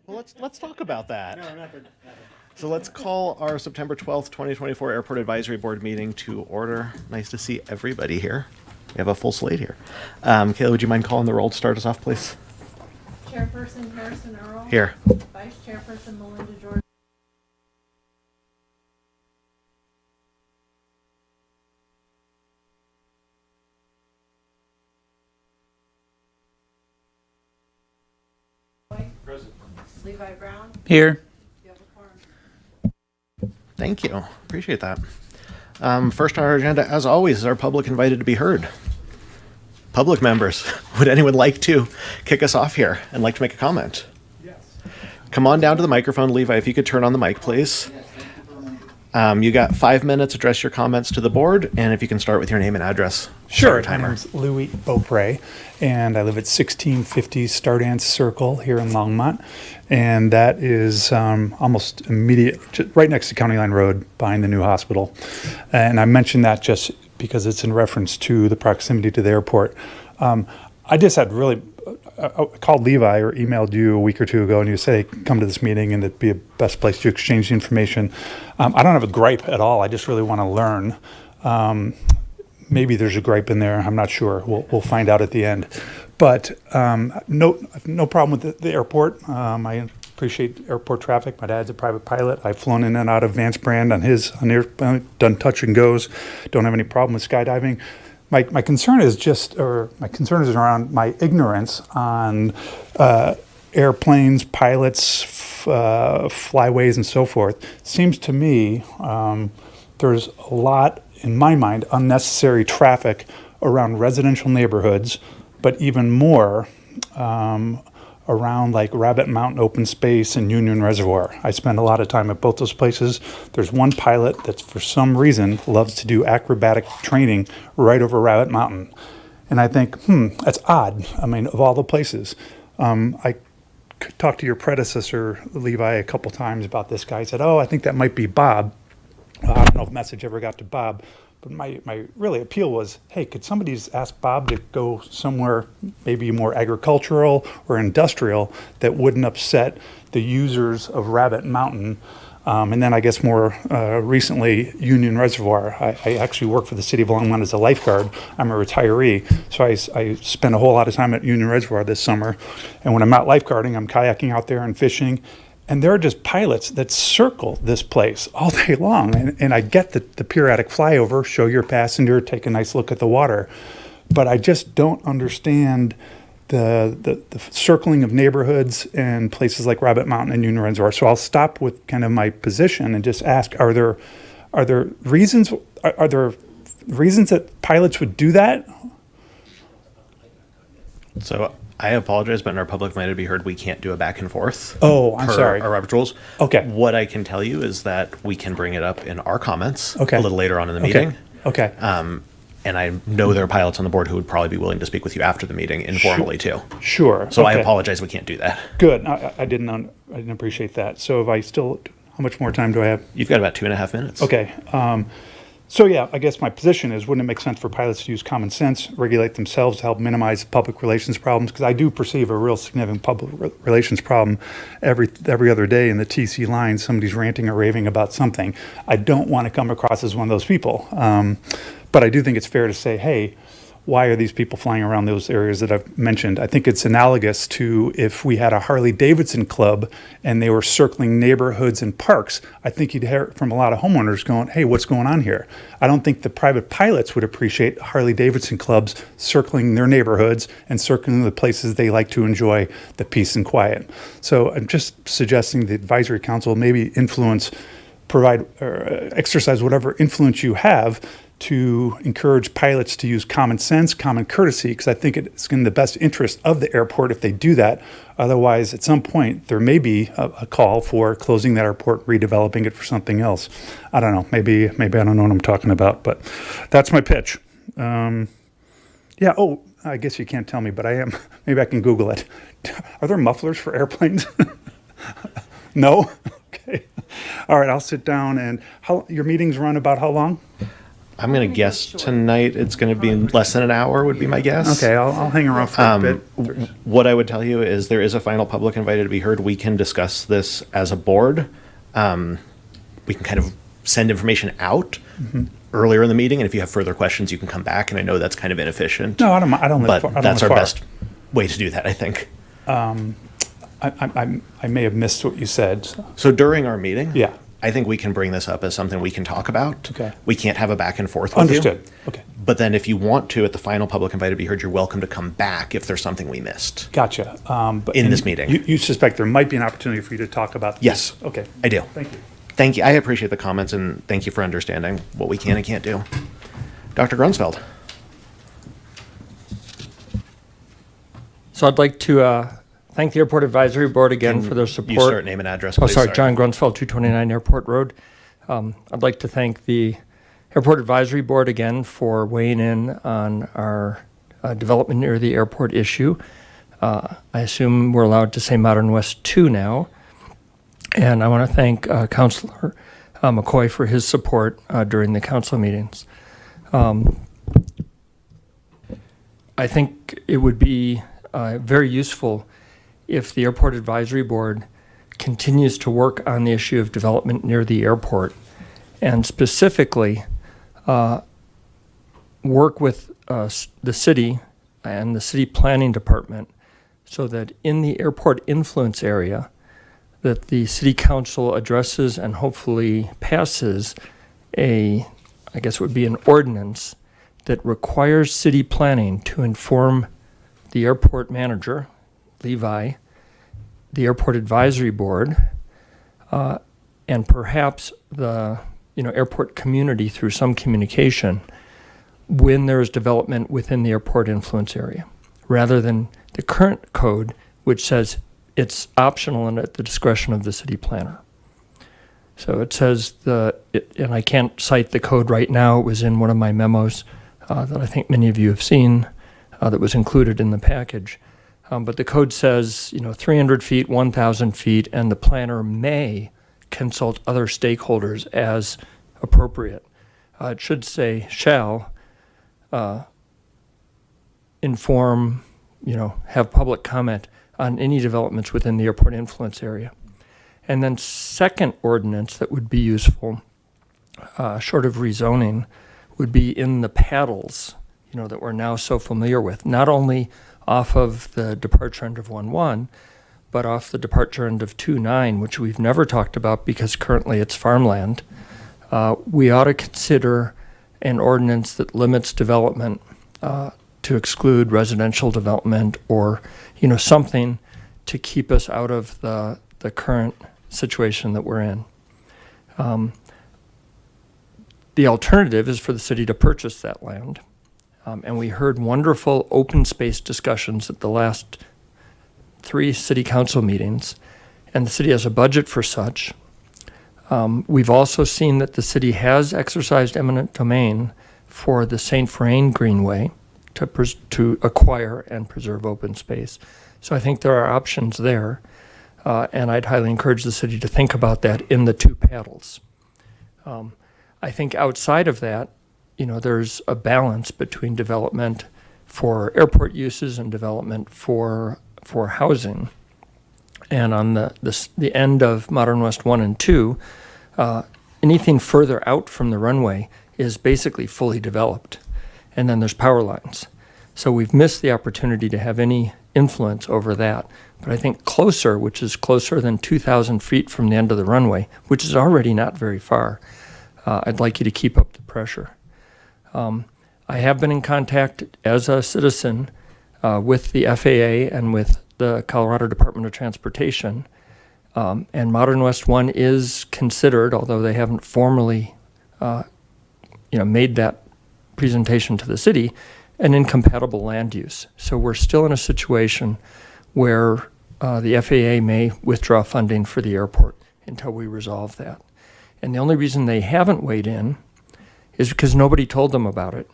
Well, let's talk about that. No, nothing. So let's call our September 12th, 2024 Airport Advisory Board meeting to order. Nice to see everybody here. We have a full slate here. Kayla, would you mind calling the roll to start us off, please? Chairperson Harrison Earl. Here. Vice Chairperson Melinda Jordan. Present. Levi Brown. Here. You have a quorum. Thank you. Appreciate that. First on our agenda, as always, is our public invited to be heard. Public members, would anyone like to kick us off here and like to make a comment? Yes. Come on down to the microphone. Levi, if you could turn on the mic, please. You got 5 minutes. Address your comments to the board, and if you can start with your name and address. Sure. Start My name's Louis Beaupre, and I live at 1650 Stardance Circle here in Longmont, and that is almost immediate, right next to County Line Road, behind the new hospital. And I mentioned that just because it's in reference to the proximity to the airport. I just had really I called Levi or emailed you a week or two ago, and you said, hey, come to this meeting, and it'd be a best place to exchange the information. I don't have a gripe at all. I just really want to learn. Maybe there's a gripe in there. I'm not sure. We'll find out at the end. But no problem with the airport. I appreciate airport traffic. My dad's a private pilot. I've flown in and out of Vance Brand on done touch and goes. Don't have any problem with skydiving. My concern is around my ignorance on airplanes, pilots, flyways, and so forth. Seems to me there's a lot, in my mind, unnecessary traffic around residential neighborhoods, but even more around like Rabbit Mountain Open Space and Union Reservoir. I spend a lot of time at both those places. There's one pilot that for some reason loves to do acrobatic training right over Rabbit Mountain. And I think, that's odd. I mean, of all the places. I talked to your predecessor, Levi, a couple times about this guy. He said, I think that might be Bob. I don't know if the message ever got to Bob. But my really appeal was, hey, could somebody just ask Bob to go somewhere maybe more agricultural or industrial that wouldn't upset the users of Rabbit Mountain? And then I guess more recently, Union Reservoir. I actually work for the city of Longmont as a lifeguard. I'm a retiree, so I spend a whole lot of time at Union Reservoir this summer. And when I'm not lifeguarding, I'm kayaking out there and fishing. And there are just pilots that circle this place all day long. And I get the periodic flyover, show your passenger, take a nice look at the water. But I just don't understand the circling of neighborhoods and places like Rabbit Mountain and Union Reservoir. So I'll stop with kind of my position and just ask, are there reasons that pilots would do that? So I apologize, but in our public invited to be heard, we can't do a back and forth. Oh, I'm sorry. Our Robert's rules. Okay. What I can tell you is that we can bring it up in our comments Okay. a little later on in the meeting. Okay. And I know there are pilots on the board who would probably be willing to speak with you after the meeting informally too. Sure. So I Okay. apologize, we can't do that. Good. I didn't appreciate that. So if I still, how much more time do I have? You've got about 2.5 minutes. Okay. So yeah, I guess my position is, wouldn't it make sense for pilots to use common sense, regulate themselves to help minimize public relations problems? Because I do perceive a real significant public relations problem every other day in the TC line. Somebody's ranting or raving about something. I don't want to come across as one of those people. But I do think it's fair to say, hey, why are these people flying around those areas that I've mentioned? I think it's analogous to if we had a Harley-Davidson club and they were circling neighborhoods and parks. I think you'd hear from a lot of homeowners going, hey, what's going on here? I don't think the private pilots would appreciate Harley-Davidson clubs circling their neighborhoods and circling the places they like to enjoy the peace and quiet. So I'm just suggesting the advisory council maybe provide or exercise whatever influence you have to encourage pilots to use common sense, common courtesy, because I think it's in the best interest of the airport if they do that. Otherwise, at some point, there may be a call for closing that airport, redeveloping it for something else. I don't know. Maybe I don't know what I'm talking about, but that's my pitch. Yeah. Oh, I guess you can't tell me, but I am. Maybe I can Google it. Are there mufflers for airplanes? No? Okay. All right. I'll sit down. And your meetings run about how long? I'm going to gonna guess go short. tonight it's going to be less than an hour would be my guess. Okay, I'll hang around for a bit. What I would tell you is there is a final public invited to be heard. We can discuss this as a board. We can kind of send information out earlier in the meeting, and if you have further questions, you can come back. And I know that's kind of inefficient. No, I don't. I don't live but far. I don't that's live our far. best way to do that, I think. I may have missed what you said. So. So during our meeting, Yeah. I think we can bring this up as something we can talk about. Okay. We can't have a back and forth with Understood. you. Okay. But then if you want to, at the final public invited to be heard, you're welcome to come back if there's something we missed. Gotcha. But In and this meeting. you suspect there might be an opportunity for you to talk about this? Yes. Okay. I do. Thank you. Thank you. I appreciate the comments and thank you for understanding what we can and can't do. Dr. Grunsfeld. So I'd like to thank the Airport Advisory Board again for their support. You start name and address, Oh, please. sorry, John Grunsfeld, 229 Airport Road. I'd like to thank the Airport Advisory Board again for weighing in on our development near the airport issue. I assume we're allowed to say Modern West 2 now. And I want to thank Councilor McCoy for his support during the council meetings. I think it would be very useful if the Airport Advisory Board continues to work on the issue of development near the airport, and specifically work with the city and the city planning department so that in the airport influence area that the city council addresses and hopefully passes I guess it would be an ordinance that requires city planning to inform the airport manager, Levi, the Airport Advisory Board, and perhaps the airport community through some communication when there is development within the airport influence area, rather than the current code, which says it's optional and at the discretion of the city planner. So it says and I can't cite the code right now. It was in one of my memos that I think many of you have seen that was included in the package. But the code says, 300 feet, 1,000 feet, and the planner may consult other stakeholders as appropriate. It should say shall inform, have public comment on any developments within the airport influence area. And then second ordinance that would be useful, short of rezoning, would be in the paddles, that we're now so familiar with, not only off of the departure end of 1-1, but off the departure end of 2-9, which we've never talked about because currently it's farmland. We ought to consider an ordinance that limits development to exclude residential development or, something to keep us out of the current situation that we're in. The alternative is for the city to purchase that land. And we heard wonderful open space discussions at the last 3 city council meetings, and the city has a budget for such. We've also seen that the city has exercised eminent domain for the St. Vrain Greenway to acquire and preserve open space. So I think there are options there, and I'd highly encourage the city to think about that in the 2 paddles. I think outside of that, there's a balance between development for airport uses and development for housing. And on the end of Modern West 1 and 2, anything further out from the runway is basically fully developed. And then there's power lines. So we've missed the opportunity to have any influence over that. But I think closer, which is closer than 2,000 feet from the end of the runway, which is already not very far, I'd like you to keep up the pressure. I have been in contact as a citizen with the FAA and with the Colorado Department of Transportation, and Modern West 1 is considered, although they haven't formally made that presentation to the city, an incompatible land use. So we're still in a situation where the FAA may withdraw funding for the airport until we resolve that. And the only reason they haven't weighed in is because nobody told them about it.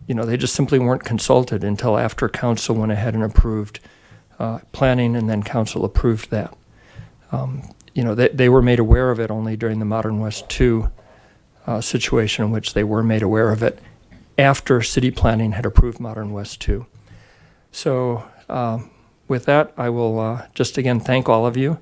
They just simply weren't consulted until after council went ahead and approved planning, and then council approved that. They were made aware of it only during the Modern West 2 situation in which they were made aware of it after city planning had approved Modern West 2. So with that, I will just again thank all of you.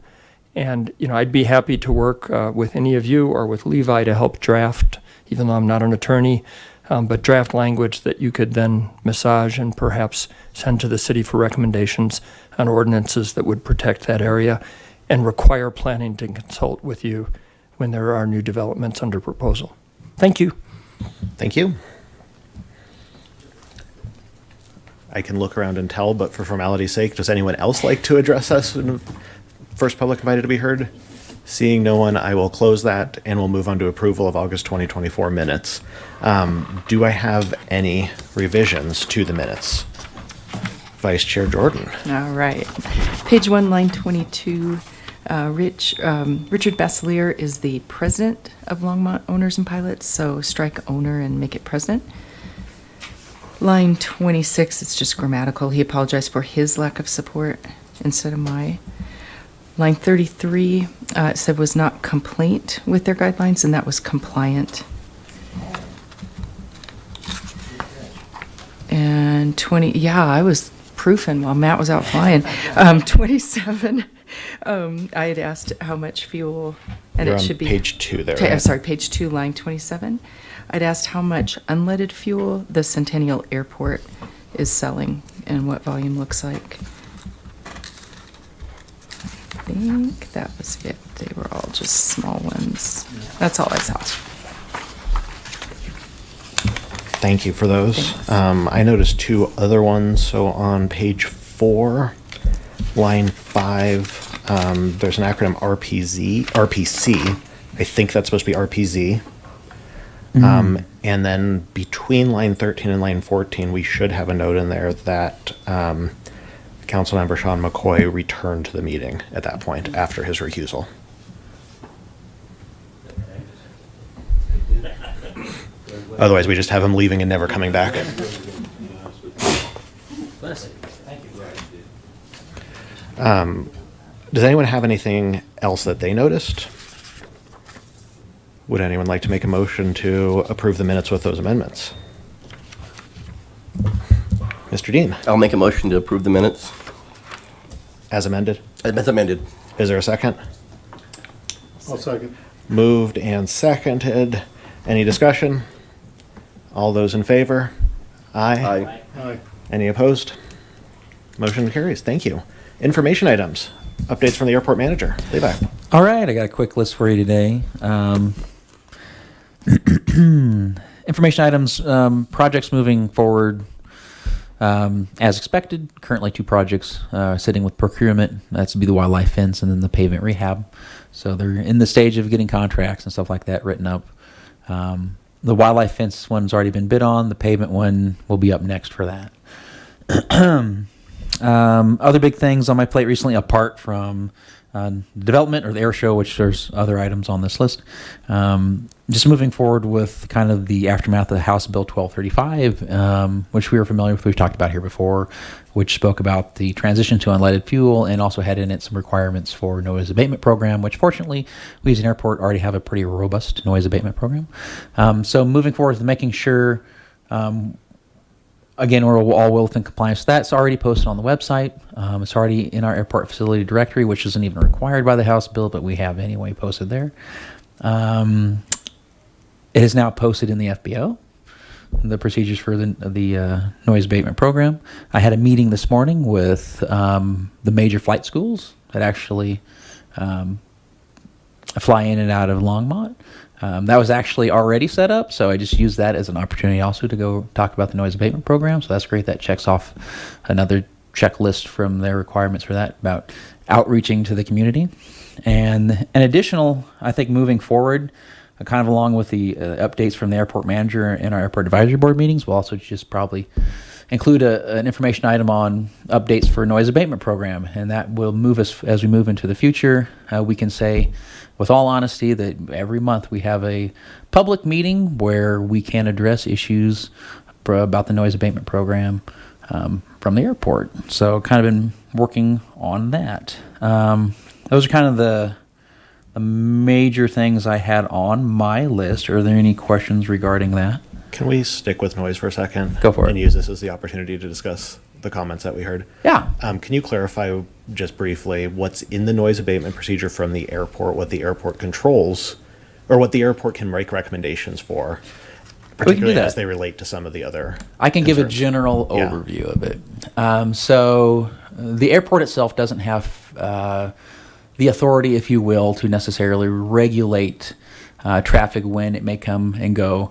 And, I'd be happy to work with any of you or with Levi to help draft, even though I'm not an attorney, but draft language that you could then massage and perhaps send to the city for recommendations on ordinances that would protect that area and require planning to consult with you when there are new developments under proposal. Thank you. Thank you. I can look around and tell, but for formality's sake, does anyone else like to address us in the first public invited to be heard? Seeing no one, I will close that and we'll move on to approval of August 2024 minutes. Do I have any revisions to the minutes? Vice Chair Jordan. All right. Page 1, line 22. Richard Basselier is the president of Longmont Owners and Pilots, so strike owner and make it president. Line 26, it's just grammatical. He apologized for his lack of support instead of my. Line 33, it said was not complaint with their guidelines, and that was compliant. And 20, yeah, I was proofing while Matt was out flying. 27, I had asked how much fuel, and You're it on should be. page 2 there, I'm right? sorry, page 2, line 27. I'd asked how much unleaded fuel the Centennial Airport is selling and what volume looks like. I think that was it. They were all just small ones. That's all I saw. Thank you for those. Thanks. I noticed 2 other ones. So on page 4, line 5, there's an acronym RPC. I think that's supposed to be RPZ. And then between line 13 and line 14, we should have a note in there that Councilmember Sean McCoy returned to the meeting at that point after his recusal. Otherwise, we just have him leaving and never coming back. Does anyone have anything else that they noticed? Would anyone like to make a motion to approve the minutes with those amendments? Mr. Dean, I'll make a motion to approve the minutes as amended. as amended. Is there a second? I'll second. Moved and seconded. Any discussion? All those in favor? Aye. Aye. Aye. Any opposed? Motion carries. Thank you. Information items. Updates from the airport manager. Levi. All right, I got a quick list for you today. Information items, projects moving forward as expected. Currently 2 projects sitting with procurement. That's to be the wildlife fence and then the pavement rehab. So they're in the stage of getting contracts and stuff like that written up. The wildlife fence one's already been bid on. The pavement one will be up next for that. Other big things on my plate recently, apart from development or the air show, which there's other items on this list. Just moving forward with kind of the aftermath of House Bill 1235, which we were familiar with, we've talked about here before, which spoke about the transition to unleaded fuel and also had in it some requirements for noise abatement program, which fortunately we as an airport already have a pretty robust noise abatement program. So moving forward with making sure, again, we're all well within compliance with that. It's already posted on the website. It's already in our airport facility directory, which isn't even required by the House bill, but we have anyway posted there. It is now posted in the FBO, the procedures for the noise abatement program. I had a meeting this morning with the major flight schools that actually fly in and out of Longmont. That was actually already set up, so I just used that as an opportunity also to go talk about the noise abatement program. So that's great. That checks off another checklist from their requirements for that about outreaching to the community. And an additional, I think, moving forward, kind of along with the updates from the airport manager in our airport advisory board meetings, we'll also just probably include an information item on updates for noise abatement program, and that will move us as we move into the future. We can say with all honesty that every month we have a public meeting where we can address issues about the noise abatement program from the airport. So kind of been working on that. Those are kind of the major things I had on my list. Are there any questions regarding that? Can we stick with noise for a second? Go for it. And use this as the opportunity to discuss the comments that we heard. Yeah. Can you clarify just briefly what's in the noise abatement procedure from the airport, what the airport controls, or what the airport can make recommendations for, particularly that. as they relate to some of the other I can give a concerns? general Yeah. overview of it. So the airport itself doesn't have the authority, if you will, to necessarily regulate traffic when it may come and go,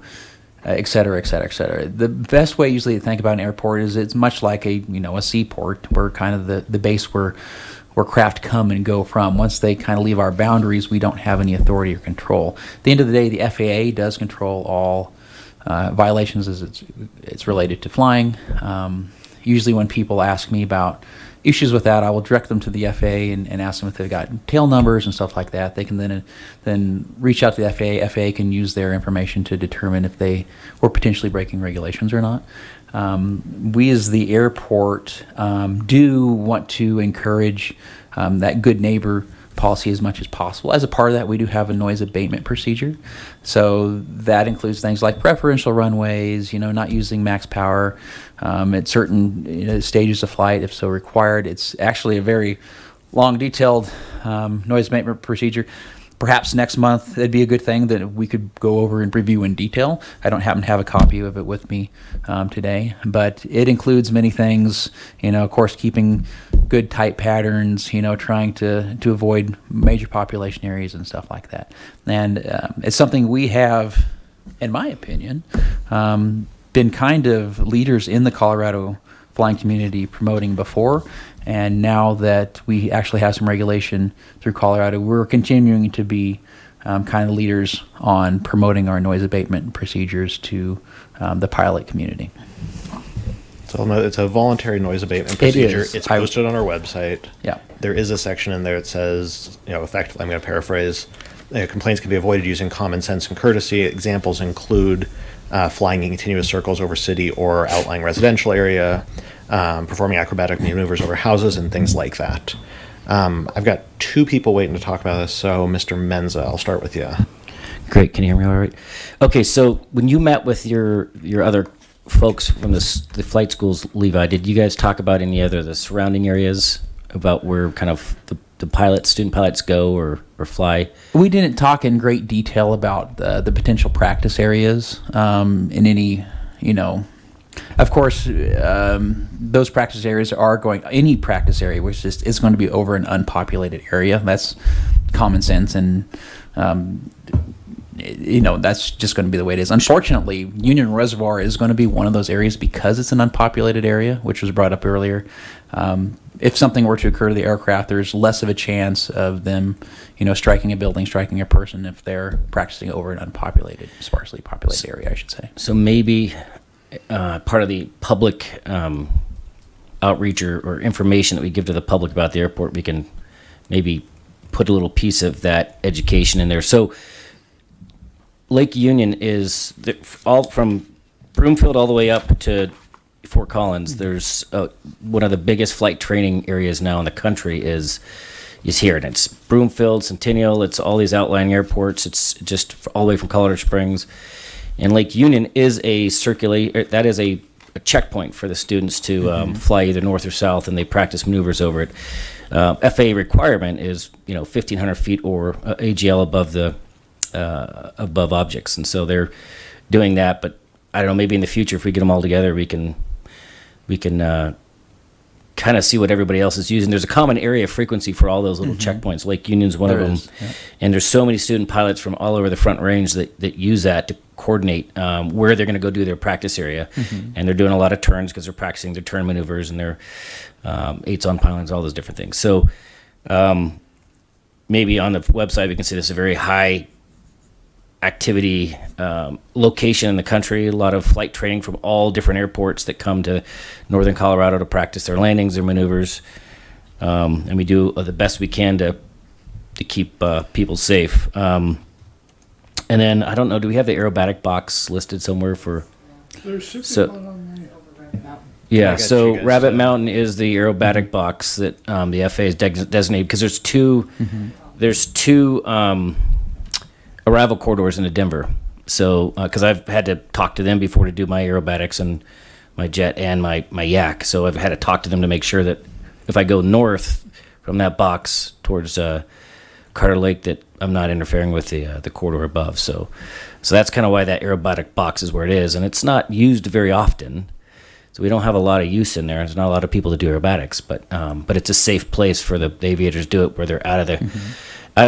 et cetera, et cetera, et cetera. The best way usually to think about an airport is it's much like a seaport, where kind of the base where craft come and go from. Once they kind of leave our boundaries, we don't have any authority or control. At the end of the day, the FAA does control all violations as it's related to flying. Usually when people ask me about issues with that, I will direct them to the FAA and ask them if they've got tail numbers and stuff like that. They can then reach out to the FAA. FAA can use their information to determine if they were potentially breaking regulations or not. We as the airport do want to encourage that good neighbor policy as much as possible. As a part of that, we do have a noise abatement procedure. So that includes things like preferential runways, not using max power at certain stages of flight if so required. It's actually a very long, detailed noise abatement procedure. Perhaps next month it'd be a good thing that we could go over and review in detail. I don't happen to have a copy of it with me today, but it includes many things, of course, keeping good tight patterns, trying to avoid major population areas and stuff like that. And it's something we have, in my opinion, been kind of leaders in the Colorado flying community promoting before. And now that we actually have some regulation through Colorado, we're continuing to be kind of leaders on promoting our noise abatement procedures to the pilot community. So it's a voluntary noise abatement procedure. is. It's posted on our website. Yeah. There is a section in there that says, effectively, I'm going to paraphrase, complaints can be avoided using common sense and courtesy. Examples include flying in continuous circles over city or outlying residential area, performing acrobatic maneuvers over houses, and things like that. I've got two people waiting to talk about this, so Mr. Menza, I'll start with you. Great. Can you hear me all right? Okay, so when you met with your other folks from the flight schools, Levi, did you guys talk about any other the surrounding areas, about where kind of the student pilots go or fly? We didn't talk in great detail about the potential practice areas in any, of course, those practice areas any practice area which is going to be over an unpopulated area. That's common sense, and that's just going to be the way it is. Unfortunately, Union Reservoir is going to be one of those areas because it's an unpopulated area, which was brought up earlier. If something were to occur to the aircraft, there's less of a chance of them, striking a building, striking a person if they're practicing over an unpopulated, sparsely populated area, I should say. So maybe part of the public outreach or information that we give to the public about the airport, we can maybe put a little piece of that education in there. So Lake Union is all from Broomfield all the way up to Fort Collins. There's one of the biggest flight training areas now in the country is here, and it's Broomfield, Centennial. It's all these outlying airports. It's just all the way from Colorado Springs, and Lake Union is a checkpoint for the students to fly either north or south, and they practice maneuvers over it. FAA requirement is 1,500 feet or AGL above objects, and so they're doing that. But I don't know, maybe in the future, if we get them all together, we can kind of see what everybody else is using. There's a common area of frequency for all those little checkpoints. Lake Union's one of them. Yeah. And there's so many student pilots from all over the Front Range that use that to coordinate where they're going to go do their practice area. And they're doing a lot of turns because they're practicing their turn maneuvers and their eights on pylons, all those different things. So maybe on the website we can say this is a very high activity location in the country. A lot of flight training from all different airports that come to northern Colorado to practice their landings, their maneuvers, and we do the best we can to keep people safe. And then I don't know, do we have the aerobatic box listed somewhere for? There should be So- one on Yeah, I got so you guys, Rabbit Mountain is the aerobatic box that the FAA has designated, because there's two there's two arrival corridors into Denver. So, because I've had to talk to them before to do my aerobatics and my jet and my yak. So I've had to talk to them to make sure that if I go north from that box towards Carter Lake, that I'm not interfering with the corridor above. So that's kind of why that aerobatic box is where it is, and it's not used very often. So we don't have a lot of use in there. There's not a lot of people that do aerobatics, but it's a safe place for the aviators to do it, where they're out of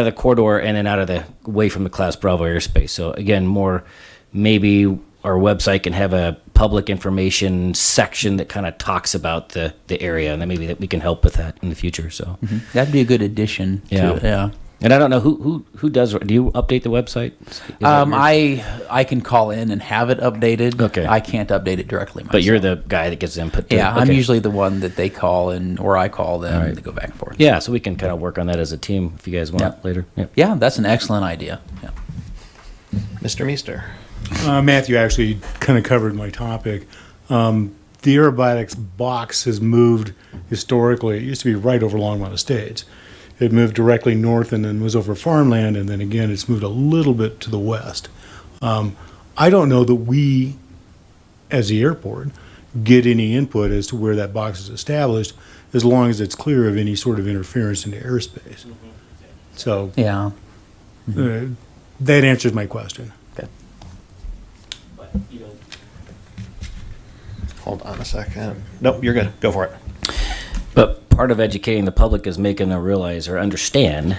the corridor and then away from the Class Bravo airspace. So again, more maybe our website can have a public information section that kind of talks about the area, and then maybe that we can help with that in the future. So That'd be a good addition to it. Yeah. And I don't know who does. Do you update the website? Is that yours? I can call in and have it updated. Okay. I can't update it directly myself. But you're the guy that gets input. To Yeah, it. I'm Okay. usually the one that they call or I call them All right. to go back and forth. Yeah, so we can kind of work on that as a team if you guys want Yeah. later. Yeah. Yeah, that's an excellent idea. Yeah. Mr. Meester. Matthew actually kind of covered my topic. The aerobatics box has moved historically. It used to be right over Longmont Estates. It moved directly north and then was over farmland, and then again it's moved a little bit to the west. I don't know that we, as the airport, get any input as to where that box is established, as long as it's clear of any sort of interference into airspace. So Yeah. that answers my question. Hold on a second. Nope, you're good. Go for it. But part of educating the public is making them realize or understand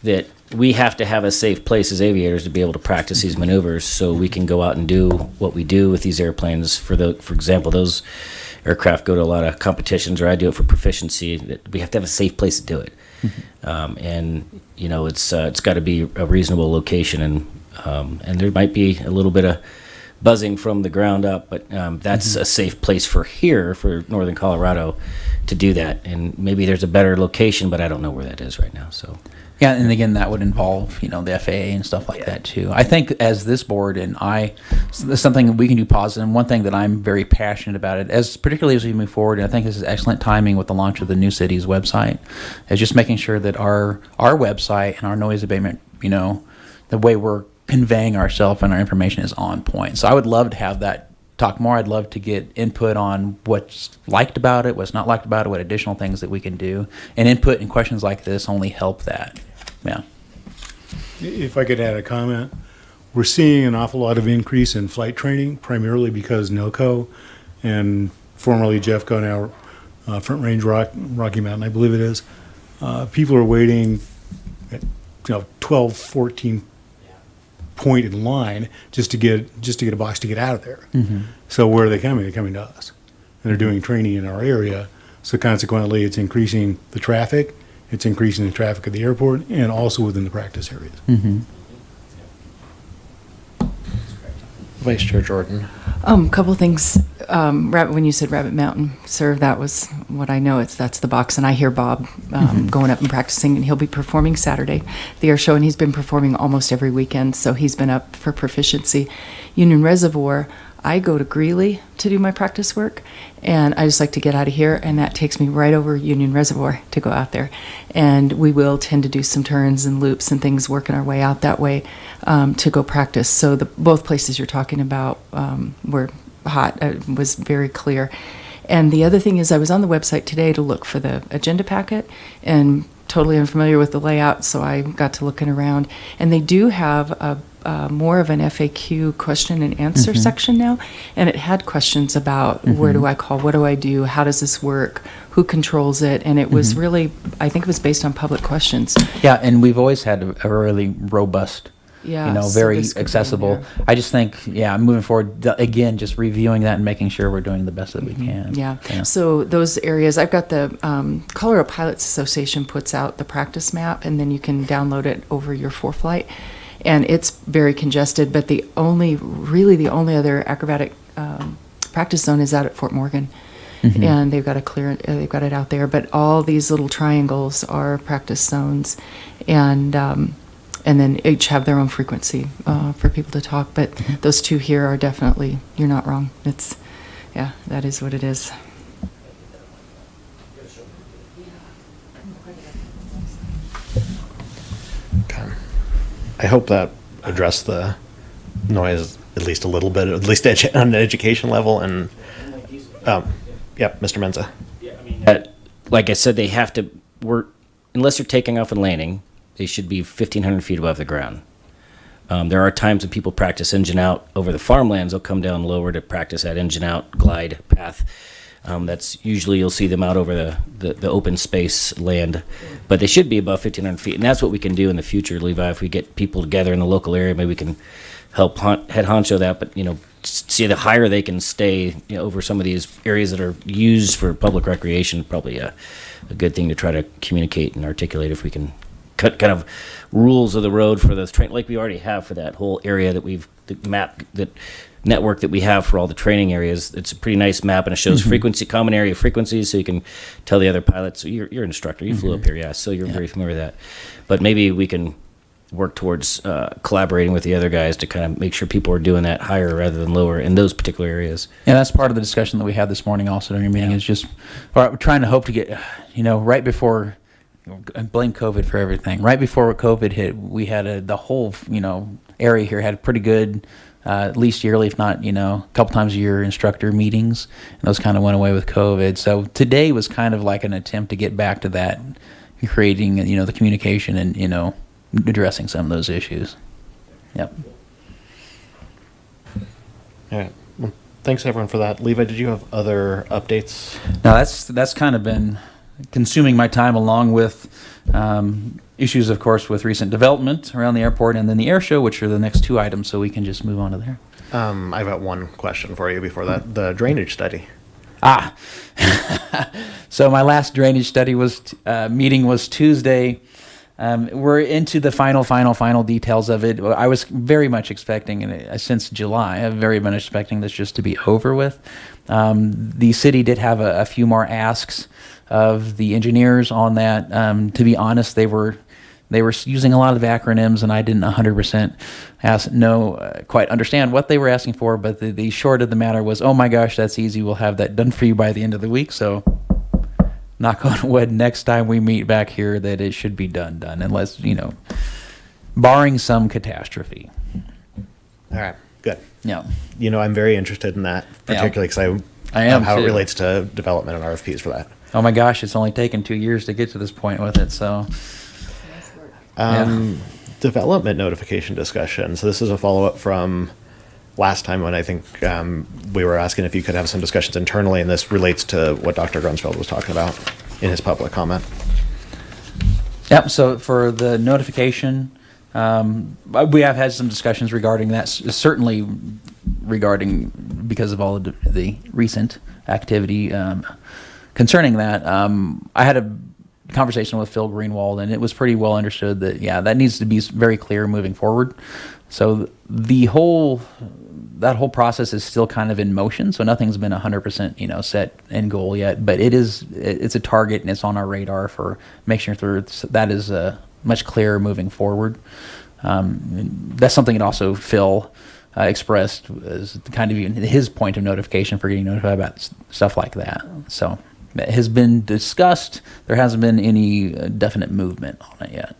that we have to have a safe place as aviators to be able to practice these maneuvers, so we can go out and do what we do with these airplanes. For example, those aircraft go to a lot of competitions, or I do it for proficiency. That we have to have a safe place to do it, and you know it's got to be a reasonable location, and there might be a little bit of buzzing from the ground up, but that's a safe place for Northern Colorado to do that. And maybe there's a better location, but I don't know where that is right now. So Yeah, and again, that would involve, the FAA and stuff like that too. I think as this board and there's something that we can do positive. And one thing that I'm very passionate about it, particularly as we move forward, and I think this is excellent timing with the launch of the New Cities website, is just making sure that our website and our noise abatement, the way we're conveying ourselves and our information is on point. So I would love to have that talk more. I'd love to get input on what's liked about it, what's not liked about it, what additional things that we can do. And input and questions like this only help that. Yeah. If I could add a comment, we're seeing an awful lot of increase in flight training, primarily because NOCO and formerly Jeffco, now Front Range Rocky Mountain, I believe it is. People are waiting at 12, 14 point in line just to get a box to get out of there. So where are they coming? They're coming to us, and they're doing training in our area. So consequently, it's increasing the traffic. It's increasing the traffic at the airport and also within the practice areas. Vice Chair Jordan. Couple things. When you said Rabbit Mountain, sir, that was what I know. That's the box, and I hear Bob going up and practicing, and he'll be performing Saturday, the air show, and he's been performing almost every weekend, so he's been up for proficiency. Union Reservoir, I go to Greeley to do my practice work, and I just like to get out of here, and that takes me right over Union Reservoir to go out there. And we will tend to do some turns and loops and things, working our way out that way to go practice. So both places you're talking about were hot. It was very clear. And the other thing is, I was on the website today to look for the agenda packet, and totally unfamiliar with the layout, so I got to looking around. And they do have a more of an FAQ question and answer section now, and it had questions about where do I call, what do I do, how does this work, who controls it, and it was really, I think it was based on public questions. Yeah, and we've always had a really robust, Yeah, so very this could be in accessible. there. I just think, moving forward, again, just reviewing that and making sure we're doing the best that we can. Yeah. So those areas, I've got the Colorado Pilots Association puts out the practice map, and then you can download it over your ForeFlight. And it's very congested, but the only other acrobatic practice zone is out at Fort Morgan. And they've got it out there. But all these little triangles are practice zones, and then each have their own frequency for people to talk. But those two here are definitely, you're not wrong. That is what it is. I hope that addressed the noise at least a little bit, at least on an education level. And yep, Mr. Menza. Like I said, they have to work, unless you're taking off and landing, they should be 1,500 feet above the ground. There are times when people practice engine out over the farmlands. They'll come down lower to practice that engine out glide path. That's usually you'll see them out over the open space land, but they should be above 1,500 feet. And that's what we can do in the future, Levi. If we get people together in the local area, maybe we can help head honcho that. But, see the higher they can stay over some of these areas that are used for public recreation, probably a good thing to try to communicate and articulate if we can cut kind of rules of the road for those train, like we already have for that whole area that that network that we have for all the training areas. It's a pretty nice map, and it shows frequency, common area frequencies, so you can tell the other pilots. So you're an instructor, you flew up here, yeah, so you're very familiar with that. But maybe we can work towards collaborating with the other guys to kind of make sure people are doing that higher rather than lower in those particular areas. Yeah, that's part of the discussion that we had this morning also during your meeting is just, we're trying to hope to get, right before, I blame COVID for everything. Right before COVID hit, we had the whole, area here had pretty good, at least yearly, if not, a couple times a year instructor meetings. And those kind of went away with COVID. So today was kind of like an attempt to get back to that, creating, the communication and, addressing some of those issues. Yep. All right. Well, thanks everyone for that. Levi, did you have other updates? No, that's kind of been consuming my time, along with issues, of course, with recent development around the airport and then the air show, which are the next two items, so we can just move on to there. I've got one question for you before that. The drainage study. So my last drainage study meeting was Tuesday. We're into the final details of it. I was very much expecting, and since July, I've very much expecting this just to be over with. The city did have a few more asks of the engineers on that. To be honest, they were using a lot of acronyms, and I didn't 100% quite understand what they were asking for. But the short of the matter was, oh my gosh, that's easy. We'll have that done for you by the end of the week. So, knock on wood, next time we meet back here, that it should be done, unless, barring some catastrophe. All right, good. Yeah. I'm very interested in that, particularly because I am how it too. relates to development and RFPs for that. Oh my gosh, it's only taken 2 years to get to this point with it, so. Development notification discussion. So this is a follow-up from last time when I think we were asking if you could have some discussions internally, and this relates to what Dr. Grunsfeld was talking about in his public comment. Yep, so for the notification, we have had some discussions regarding that, certainly regarding, because of all of the recent activity concerning that. I had a conversation with Phil Greenwald, and it was pretty well understood that, that needs to be very clear moving forward. So that whole process is still kind of in motion. So nothing's been 100%, set end goal yet, but it's a target, and it's on our radar for making sure that is much clearer moving forward. That's something that also Phil expressed as kind of his point of notification for getting notified about stuff like that. So it has been discussed. There hasn't been any definite movement on it yet.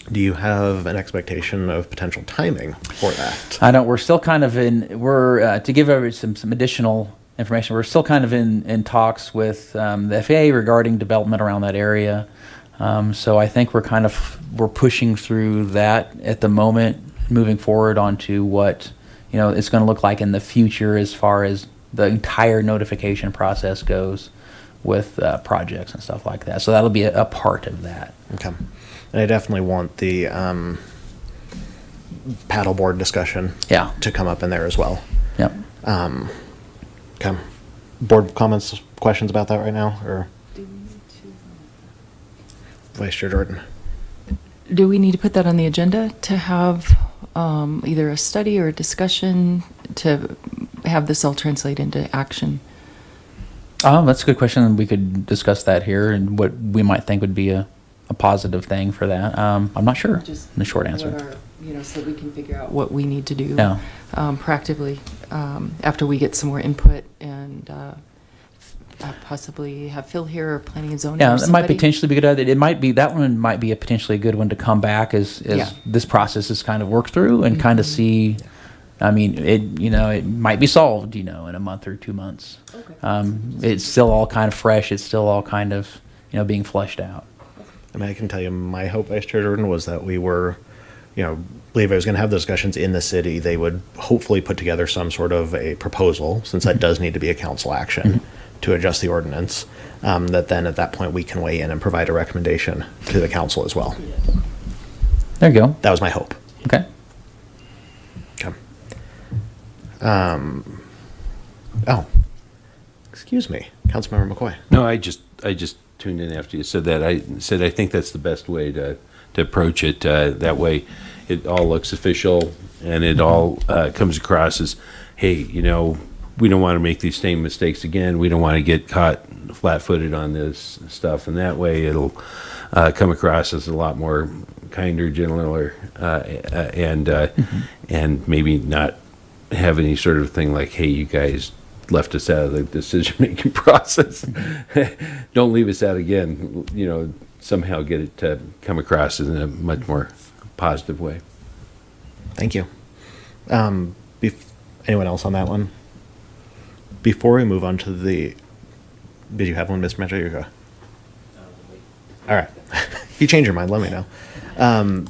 Do you have an expectation of potential timing for that? I don't. We're still kind of to give everybody some additional information, we're still kind of in talks with the FAA regarding development around that area. So I think we're pushing through that at the moment, moving forward onto what it's going to look like in the future as far as the entire notification process goes with projects and stuff like that. So that'll be a part of that. Okay. And I definitely want the paddleboard discussion to come up in there as well. Yep. Okay. Board comments, questions about that right now? Or Vice Chair Jordan? Do we need to put that on the agenda to have either a study or a discussion to have this all translate into action? That's a good question. We could discuss that here and what we might think would be a positive thing for that. I'm not sure. Just the short answer. So we can figure out what we need to do Yeah. practically after we get some more input and possibly have Phil here or planning and zoning. Yeah, or that might somebody. potentially be a good idea. It might be, that one might be a potentially good one to come back as Yeah. this process is kind of worked through and kind of see. I mean, it might be solved, in a month or 2 months. It's still all kind of fresh. It's still all kind of, being fleshed out. I mean, I can tell you my hope, Vice Chair Jordan, was that we were, believe I was going to have discussions in the city. They would hopefully put together some sort of a proposal, since that does need to be a council action, to adjust the ordinance. That then at that point we can weigh in and provide a recommendation to the council as well. There you go. That was my hope. Okay. Okay. Oh, excuse me, Councilmember McCoy. No, I just tuned in after you said that. I said I think that's the best way to approach it. That way, it all looks official and it all comes across as, hey, we don't want to make these same mistakes again. We don't want to get caught flat-footed on this stuff, and that way it'll come across as a lot more kinder, gentler, and maybe not have any sort of thing like, hey, you guys left us out of the decision-making process. Don't leave us out again. Somehow get it to come across in a much more positive way. Thank you. Anyone else on that one? Before we move on to did you have one, Mr. Metro? You go. All right. If you change your mind, let me know.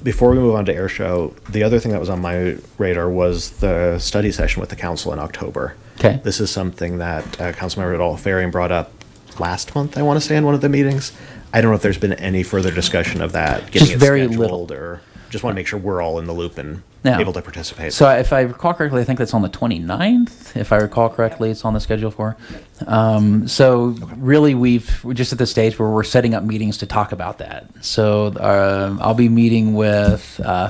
Before we move on to air show, the other thing that was on my radar was the study session with the council in October. Okay. This is something that Councilmember Adolph Farian brought up last month, I want to say, in one of the meetings. I don't know if there's been any further discussion of that, getting Just it very scheduled, little. or just want to make sure we're all in the loop and Yeah. able to participate. So if I recall correctly, I think that's on the 29th. If I recall correctly, it's on the schedule for. So really, we're just at the stage where we're setting up meetings to talk about that. So I'll be meeting with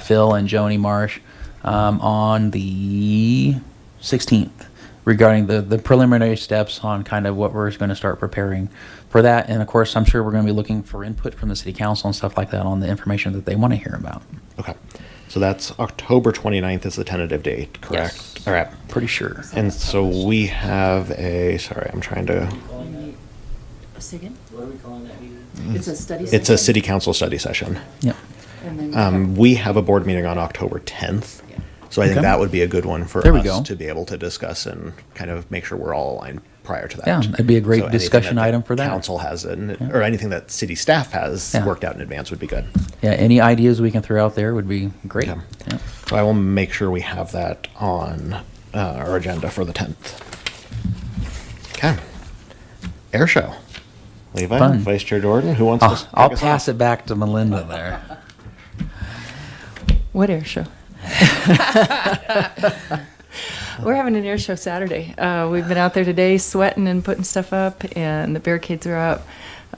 Phil and Joni Marsh on the 16th regarding the preliminary steps on kind of what we're going to start preparing for that. And of course, I'm sure we're going to be looking for input from the city council and stuff like that on the information that they want to hear about. Okay. So that's October 29th is the tentative date, correct? Yes. All right. Pretty sure. And so we have sorry, I'm trying to, Say again? What are we calling that meeting? It's a study it's a city council study session. Yep. And then We have a board meeting on October 10th. So I think Okay. that would be a good one for There we us go. to be able to discuss and kind of make sure we're all aligned prior to that. Yeah, that'd be a great So anything discussion that the item for that. Council has, or anything that city staff has Yeah. worked out in advance would be good. Yeah, any ideas we can throw out there would be great. Okay. Yeah. So I will make sure we have that on our agenda for the 10th. Okay. Air show. Levi, Fun. Vice Chair Jordan, who wants to I'll pass it back to Melinda there. what air show? We're having an air show Saturday. We've been out there today sweating and putting stuff up, and the barricades are up.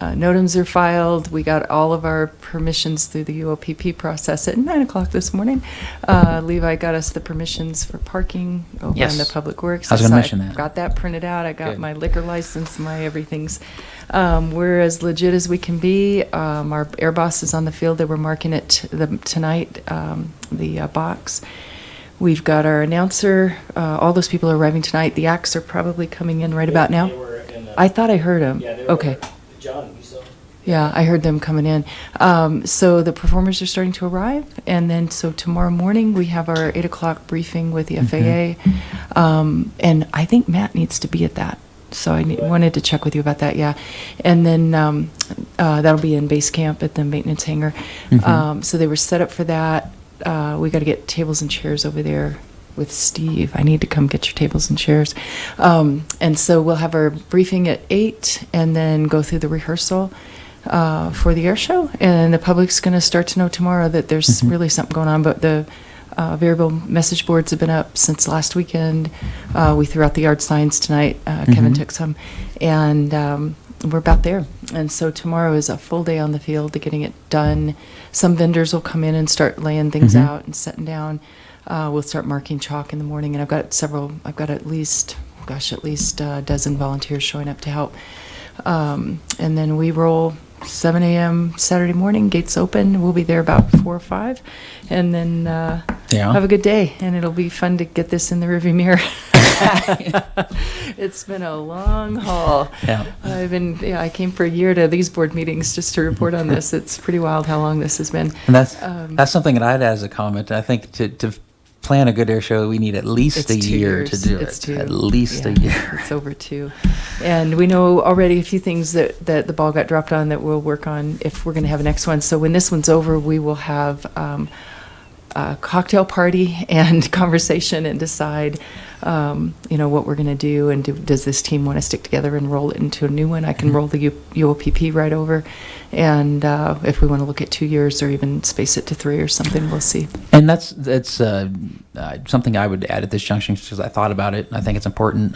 Notems are filed. We got all of our permissions through the UOPP process at 9 o'clock this morning. Levi got us the permissions for parking over Yes. in the Public Works. I was gonna So mention that. Got that printed out. I got Good. my liquor license, my everything's. We're as legit as we can be. Our air boss is on the field. They were marking it tonight, the box. We've got our announcer. All those people are arriving tonight. The acts are probably coming in right about now. I thought I heard them. Okay. John, you saw? Yeah, I heard them coming in. So the performers are starting to arrive, and then so tomorrow morning we have our 8 o'clock briefing with the FAA, and I think Matt needs to be at that. So I wanted to check with you about that, yeah. And then that'll be in base camp at the maintenance hangar. So they were set up for that. We got to get tables and chairs over there with Steve. I need to come get your tables and chairs. And so we'll have our briefing at 8 and then go through the rehearsal for the air show. And the public's going to start to know tomorrow that there's really something going on. But the variable message boards have been up since last weekend. We threw out the yard signs tonight. Kevin took some. And we're about there. And so tomorrow is a full day on the field to getting it done. Some vendors will come in and start laying things out and setting down. We'll start marking chalk in the morning, and I've got at least a dozen volunteers showing up to help. And then we roll 7 a.m. Saturday morning, gates open. We'll be there about 4 or 5, and then Yeah. have a good day. And it'll be fun to get this in the rearview mirror. It's been a long haul. Yeah. I came for a year to these board meetings just to report on this. It's pretty wild how long this has been. And that's something that I'd add as a comment. I think to plan a good air show, we need at least It's a 2 year years. to do It's it. 2. At least a Yeah, year. It's over 2. And we know already a few things that the ball got dropped on that we'll work on if we're going to have a next one. So when this one's over, we will have a cocktail party and conversation and decide, what we're going to do. And does this team want to stick together and roll it into a new one? I can roll the UOPP right over. And if we want to look at 2 years or even space it to 3 or something, we'll see. And that's something I would add at this junction because I thought about it. I think it's important.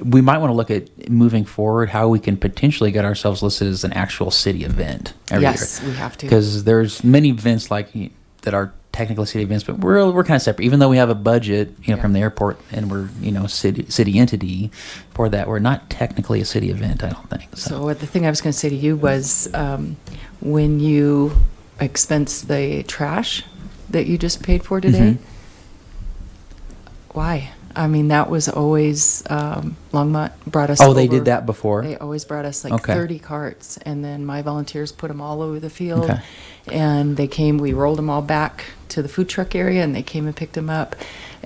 We might want to look at moving forward how we can potentially get ourselves listed as an actual city event every year. Yes, we have to. Because there's many events that are technically city events, but we're kind of separate. Even though we have a budget, from the airport, and we're city entity for that, we're not technically a city event. I don't think So the thing I was going to say to you was when you expense the trash that you just paid for today, why? I mean, that was always Longmont brought us. Oh, they over. did that before? They always brought us like Okay. 30 carts, and then my volunteers put them all over the field. Okay. And they came. We rolled them all back to the food truck area, and they came and picked them up.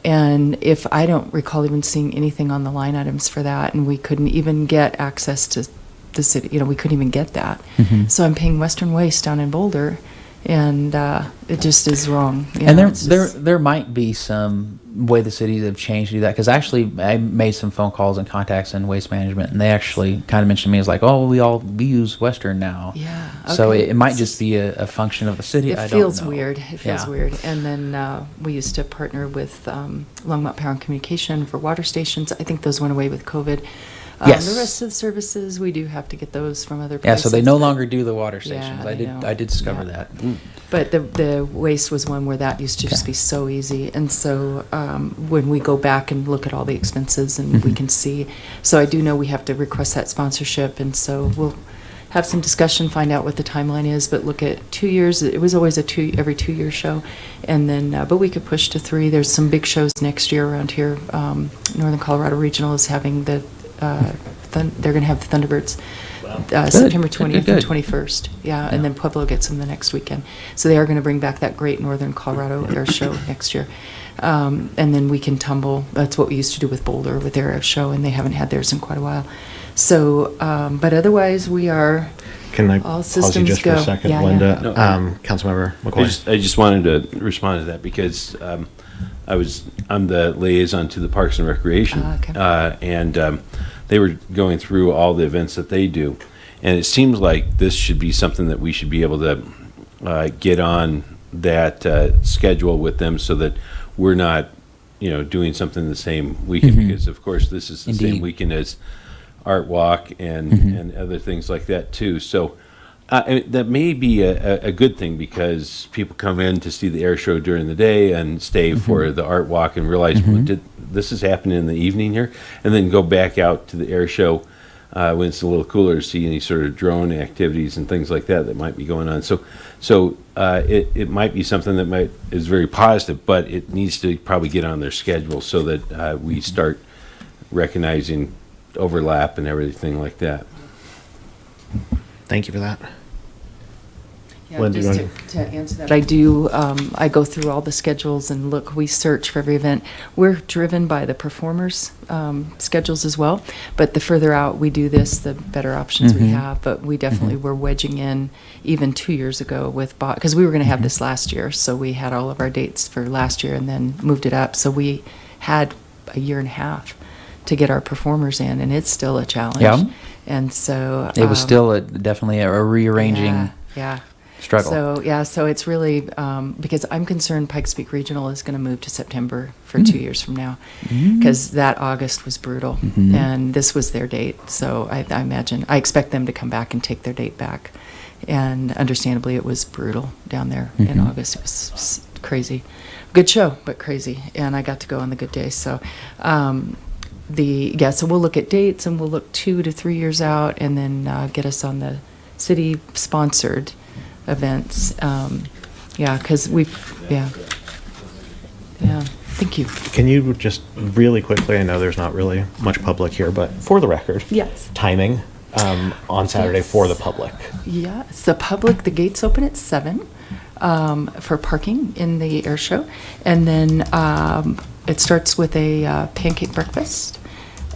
And if I don't recall even seeing anything on the line items for that, and we couldn't even get access to the city. We couldn't even get that. So I'm paying Western Waste down in Boulder, and it just is wrong. And there might be some way the cities have changed to do that, because actually I made some phone calls and contacts in waste management, and they actually kind of mentioned to me as like, oh, we use Western now. Yeah. So okay. it might just be a function of the city. It I feels don't know. weird. It feels Yeah. weird. And then we used to partner with Longmont Power and Communication for water stations. I think those went away with COVID. Yes. The rest of the services, we do have to get those from other Yeah, places. so they no but- longer do the water Yeah, stations. I know. I did discover Yeah. that. But the waste was one where that used to just Okay. be so easy. And so when we go back and look at all the expenses and we can see, so I do know we have to request that sponsorship. And so we'll have some discussion, find out what the timeline is, but look at 2 years. It was always every 2 year show. And then, but we could push to 3. There's some big shows next year around here. Northern Colorado Regional is having they're going to have the Thunderbirds. September 20th Good. and 21st. Yeah, and then Pueblo gets them the next weekend. So they are going to bring back that great Northern Colorado Air Show next year. And then we can tumble. That's what we used to do with Boulder with their air show, and they haven't had theirs in quite a while. So, but otherwise we are Can I all pause you systems just go. for a second, Yeah, Linda? No. Councilmember McCoy. I just wanted to respond to that because I'm the liaison to the Parks and Recreation, okay. and they were going through all the events that they do, and it seems like this should be something that we should be able to get on that schedule with them, so that we're not, doing something the same weekend, because of course this is the Indeed. same weekend as Art Walk and other things like that too. So. And that may be a good thing, because people come in to see the air show during the day and stay for the art walk and realize, well, this is happening in the evening here, and then go back out to the air show when it's a little cooler to see any sort of drone activities and things like that might be going on. So it might be something that is very positive, but it needs to probably get on their schedule so that we start recognizing overlap and everything like that. Thank you for that. Yeah, Linda, just you to answer that, I do. I go through all the schedules and look. We search for every event. We're driven by the performers' schedules as well. But the further out we do this, the better options we have. But we definitely were wedging in even 2 years ago with because we were going to have this last year, so we had all of our dates for last year and then moved it up. So we had a year and a half to get our performers in, and it's still a challenge. Yeah. And so It was still definitely a rearranging yeah. struggle. So it's really because I'm concerned Pikes Peak Regional is going to move to September for 2 years from now, because that August was brutal, and this was their date. So I expect them to come back and take their date back, and understandably it was brutal down there in August. It was crazy, good show but crazy, and I got to go on the good day. So. So we'll look at dates, and we'll look 2 to 3 years out, and then get us on the city-sponsored events. Because yeah. Thank you. Can you just really quickly, I know there's not really much public here, but for the record, Yes. timing on Saturday for the public. Yes, the public, the gates open at 7 for parking in the air show. And then it starts with a pancake breakfast.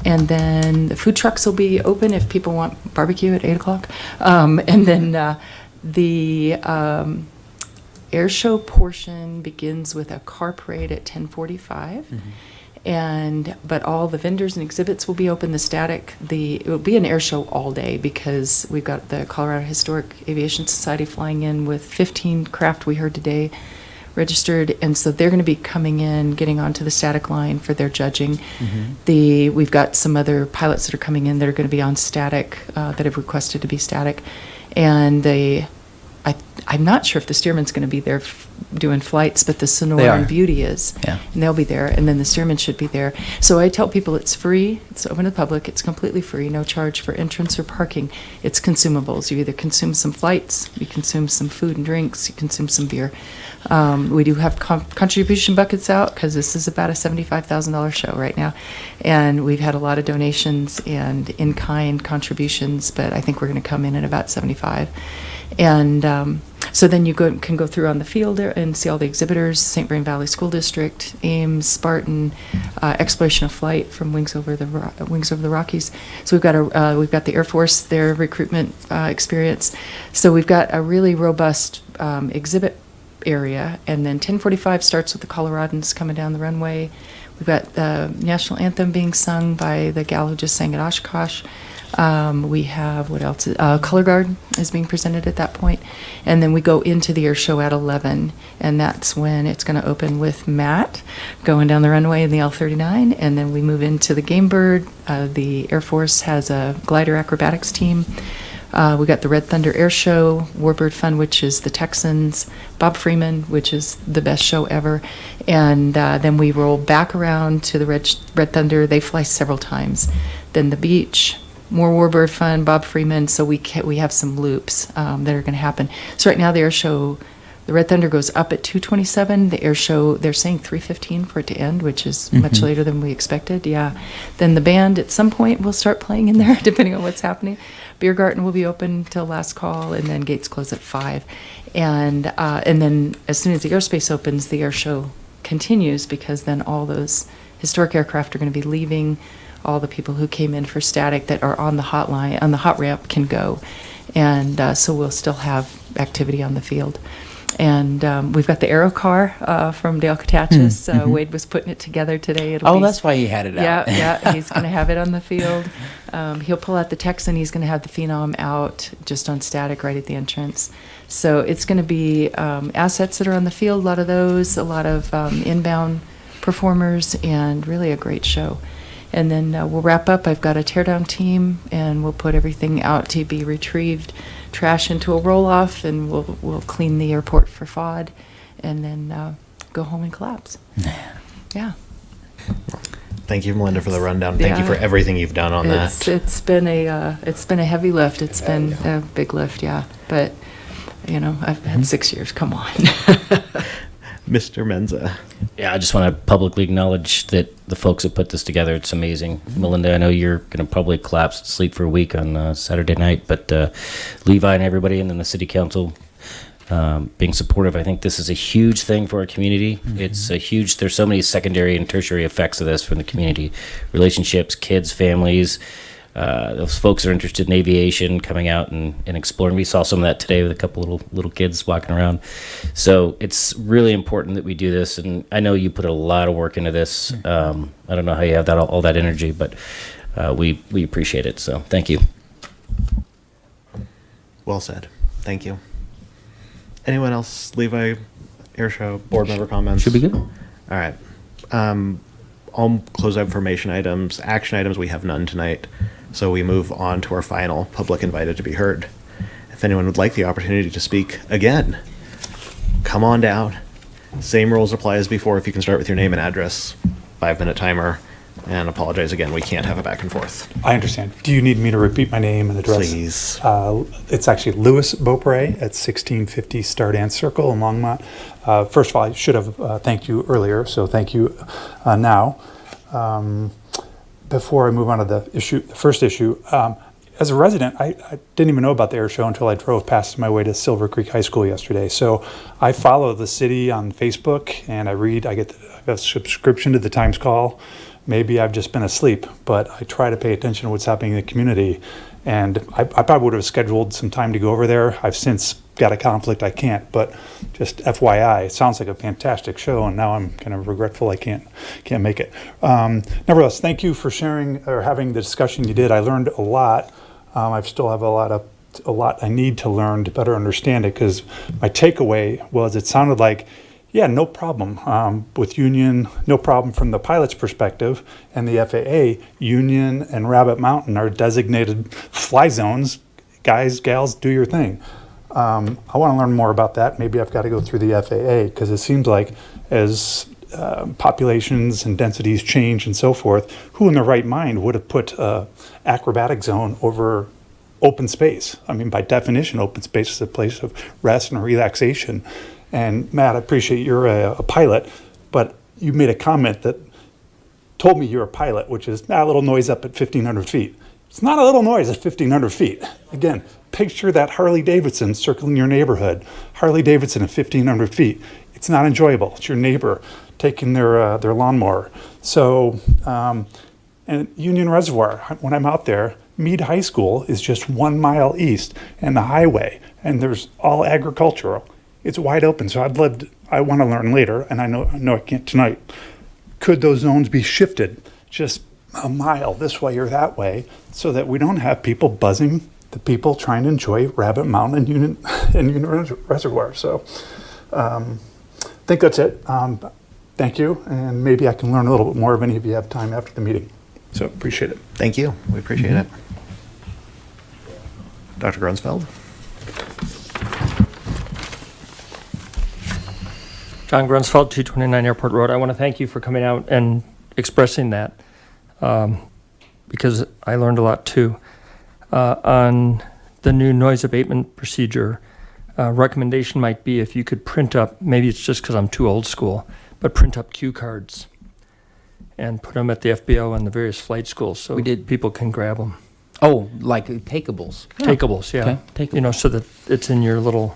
And then the food trucks will be open if people want barbecue at 8 o'clock. And then the air show portion begins with a car parade at 10:45. But all the vendors and exhibits will be open. It will be an air show all day because we've got the Colorado Historic Aviation Society flying in with 15 craft we heard today registered, and so they're going to be coming in, getting onto the static line for their judging. We've got some other pilots that are coming in that are going to be on static that have requested to be static, and I'm not sure if the Stearman's going to be there doing flights, but the Sonora They are. and Beauty is. Yeah. And they'll be there, and then the Stearman should be there. So I tell people it's free, it's open to the public, it's completely free, no charge for entrance or parking. It's consumables. You either consume some flights, you consume some food and drinks, you consume some beer. We do have contribution buckets out because this is about a $75,000 show right now. And we've had a lot of donations and in-kind contributions, but I think we're going to come in at about 75. And so then you can go through on the field there and see all the exhibitors: St. Vrain Valley School District, Ames, Spartan, Exploration of Flight from Wings Over the Rockies. So we've got the Air Force, their recruitment experience. So we've got a really robust exhibit area. And then 10:45 starts with the Coloradans coming down the runway. We've got the national anthem being sung by the gal who just sang at Oshkosh. We have, what else? Color Guard is being presented at that point. And then we go into the air show at 11, and that's when it's going to open with Matt going down the runway in the L-39, and then we move into the Game Bird. The Air Force has a glider acrobatics team. We got the Red Thunder Air Show, Warbird Fun, which is the Texans, Bob Freeman, which is the best show ever, and then we roll back around to the Red Thunder. They fly several times. Then the beach, more Warbird Fun, Bob Freeman. So we have some loops that are going to happen. So right now the air show, the Red Thunder goes up at 2:27. The air show, they're saying 3:15 for it to end, which is much later than we expected. Yeah. Then the band at some point will start playing in there, depending on what's happening. Beer garden will be open till last call, and then gates close at 5. And then as soon as the airspace opens, the air show continues, because then all those historic aircraft are going to be leaving. All the people who came in for static that are on the hotline, on the hot ramp, can go. And so we'll still have activity on the field. And we've got the Aero car from Dale Catachis. Wade was putting it together today. That's why he had it out. Yeah, he's going to have it on the field. He'll pull out the Texan. He's going to have the Phenom out just on static right at the entrance. So it's going to be assets that are on the field, a lot of those, a lot of inbound performers, and really a great show. And then we'll wrap up. I've got a teardown team, and we'll put everything out to be retrieved, trash into a roll-off, and we'll clean the airport for FOD, and then go home and collapse. Yeah. Thank you, Melinda, for the rundown. Thank you for everything you've done on that. It's been a heavy lift. It's been a big lift, yeah. But I've had 6 years. Come on. Mr. Menza. Yeah, I just want to publicly acknowledge that the folks that put this together, it's amazing. Melinda, I know you're going to probably collapse sleep for a week on Saturday night, but Levi and everybody, and then the city council being supportive. I think this is a huge thing for our community. It's a huge, there's so many secondary and tertiary effects of this from the community. Relationships, kids, families, those folks that are interested in aviation coming out and exploring. We saw some of that today with a couple little kids walking around. So it's really important that we do this, and I know you put a lot of work into this. I don't know how you have that all that energy, but we appreciate it. So thank you. Well said. Thank you. Anyone else? Levi, Airshow, board member comments? Should be good. All right. All close out information items, action items, we have none tonight. So we move on to our final public invited to be heard. If anyone would like the opportunity to speak again, come on down. Same rules apply as before. If you can start with your name and address, 5-minute timer. And apologize again, we can't have a back and forth. I understand. Do you need me to repeat my name and address? Please. It's actually Louis Beaupre at 1650 Star Dance Circle in Longmont. First of all, I should have thanked you earlier, so thank you now. Before I move on to the first issue, as a resident, I didn't even know about the air show until I drove past my way to Silver Creek High School yesterday. So I follow the city on Facebook, and I get a subscription to the Times Call. Maybe I've just been asleep, but I try to pay attention to what's happening in the community. And I probably would have scheduled some time to go over there. I've since got a conflict, I can't, but just FYI, it sounds like a fantastic show, and now I'm kind of regretful I can't make it. Nevertheless, thank you for sharing or having the discussion you did. I learned a lot. I still have a lot I need to learn to better understand it, because my takeaway was it sounded like, yeah, no problem with Union, no problem from the pilot's perspective, and the FAA, Union and Rabbit Mountain are designated fly zones. Guys, gals, do your thing. I want to learn more about that. Maybe I've got to go through the FAA, because it seems like as populations and densities change and so forth, who in their right mind would have put acrobatic zone over open space? I mean, by definition, open space is a place of rest and relaxation. And Matt, I appreciate you're a pilot, but you made a comment that told me you're a pilot, which is a little noise up at 1,500 feet. It's not a little noise at 1,500 feet. Again, picture that Harley Davidson circling your neighborhood. Harley Davidson at 1,500 feet. It's not enjoyable. It's your neighbor taking their lawnmower. So, and Union Reservoir, when I'm out there, Meade High School is just 1 mile east, and the highway, and there's all agricultural. It's wide open, so I want to learn later, and I know I can't tonight. Could those zones be shifted just a mile this way or that way, so that we don't have people buzzing the people trying to enjoy Rabbit Mountain and Union Reservoir? So I think that's it. Thank you, and maybe I can learn a little bit more if any of you have time after the meeting. So appreciate it. Thank you. We appreciate it. Dr. Grunsfeld? John Grunsfeld, 229 Airport Road. I want to thank you for coming out and expressing that, because I learned a lot too. On the new noise abatement procedure, recommendation might be if you could print up, maybe it's just because I'm too old school, but print up cue cards and put them at the FBO and the various flight schools so people can grab them. Oh, like takeables. Takeables, yeah. Okay, takeables. You know, so that it's in your little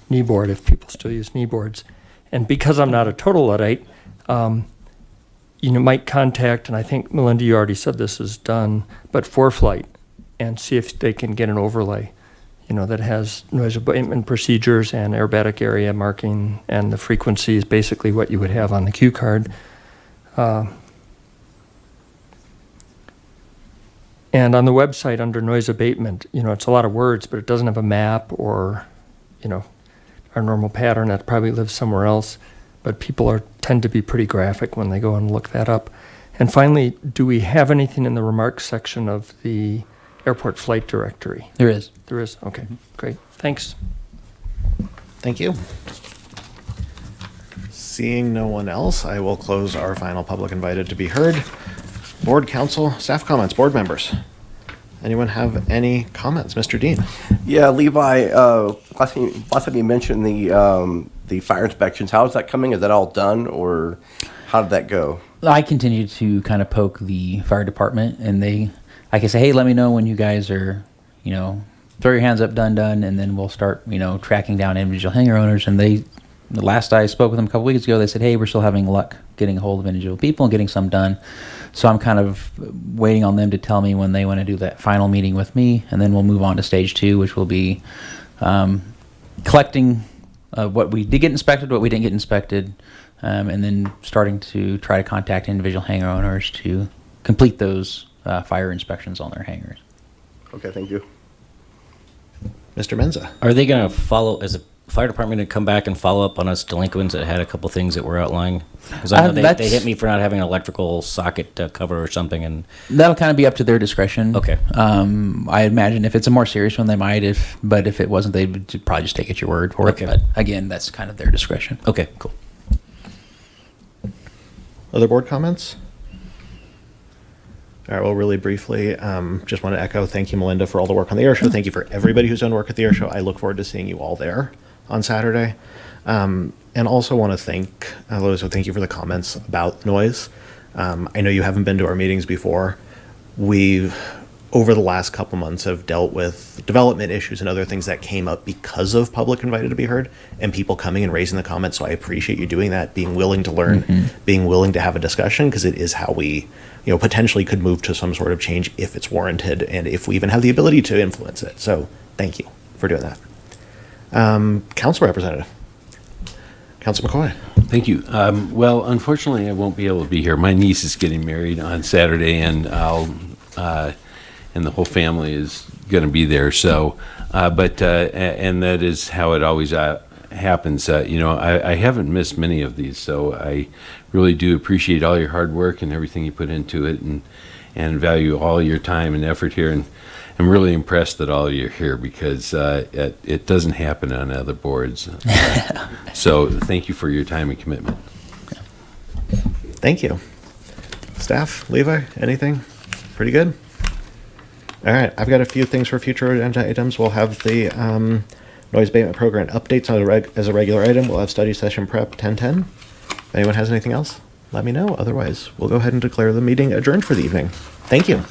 knee board if people still use knee boards. And because I'm not a total Luddite, might contact, and I think, Melinda, you already said this is done, but ForeFlight, and see if they can get an overlay, that has noise abatement procedures and aerobatic area marking, and the frequency is basically what you would have on the cue card. And on the website under noise abatement, it's a lot of words, but it doesn't have a map or, our normal pattern that probably lives somewhere else. But people tend to be pretty graphic when they go and look that up. And finally, do we have anything in the remarks section of the airport flight directory? There is. There is? Okay, great. Thanks. Thank you. Seeing no one else, I will close our final public invited to be heard. Board, council, staff comments, board members. Anyone have any comments? Mr. Dean? Yeah, Levi, last time you mentioned the fire inspections. How is that coming? Is that all done, or how did that go? I continue to kind of poke the fire department, and I can say, hey, let me know when you guys are, throw your hands up, done, and then we'll start, tracking down individual hangar owners. And the last I spoke with them a couple weeks ago, they said, hey, we're still having luck getting a hold of individual people and getting some done. So I'm kind of waiting on them to tell me when they want to do that final meeting with me, and then we'll move on to stage 2, which will be collecting what we did get inspected, what we didn't get inspected, and then starting to try to contact individual hangar owners to complete those fire inspections on their hangars. Okay, thank you. Mr. Menza? Are they going to follow, as a fire department, to come back and follow up on us delinquents that had a couple things that were outlying? Because I know they hit me for not having an electrical socket cover or something, and that'll kind of be up to their discretion. Okay. I imagine if it's a more serious one, they might. But if it wasn't, they'd probably just take it your word for Okay. it. But again, that's kind of their discretion. Okay, cool. Other board comments? All right, well, really briefly, just want to echo thank you, Melinda, for all the work on the air show. Thank you for everybody who's done work at the air show. I look forward to seeing you all there on Saturday. And also want to thank Lois, so thank you for the comments about noise. I know you haven't been to our meetings before. We've, over the last couple months, have dealt with development issues and other things that came up because of public invited to be heard and people coming and raising the comments. So I appreciate you doing that, being willing to learn, being willing to have a discussion, because it is how we, potentially could move to some sort of change if it's warranted and if we even have the ability to influence it. So thank you for doing that. Council Representative. Council McCoy. Thank you. Well, unfortunately, I won't be able to be here. My niece is getting married on Saturday, and and the whole family is going to be there. So, and that is how it always happens. I haven't missed many of these, so I really do appreciate all your hard work and everything you put into it, and value all your time and effort here. And I'm really impressed that all of you are here, because it doesn't happen on other boards. So thank you for your time and commitment. Thank you. Staff, Levi, anything? Pretty good? All right, I've got a few things for future agenda items. We'll have the noise abatement program updates as a regular item. We'll have study session prep 10:10. If anyone has anything else, let me know. Otherwise, we'll go ahead and declare the meeting adjourned for the evening. Thank you.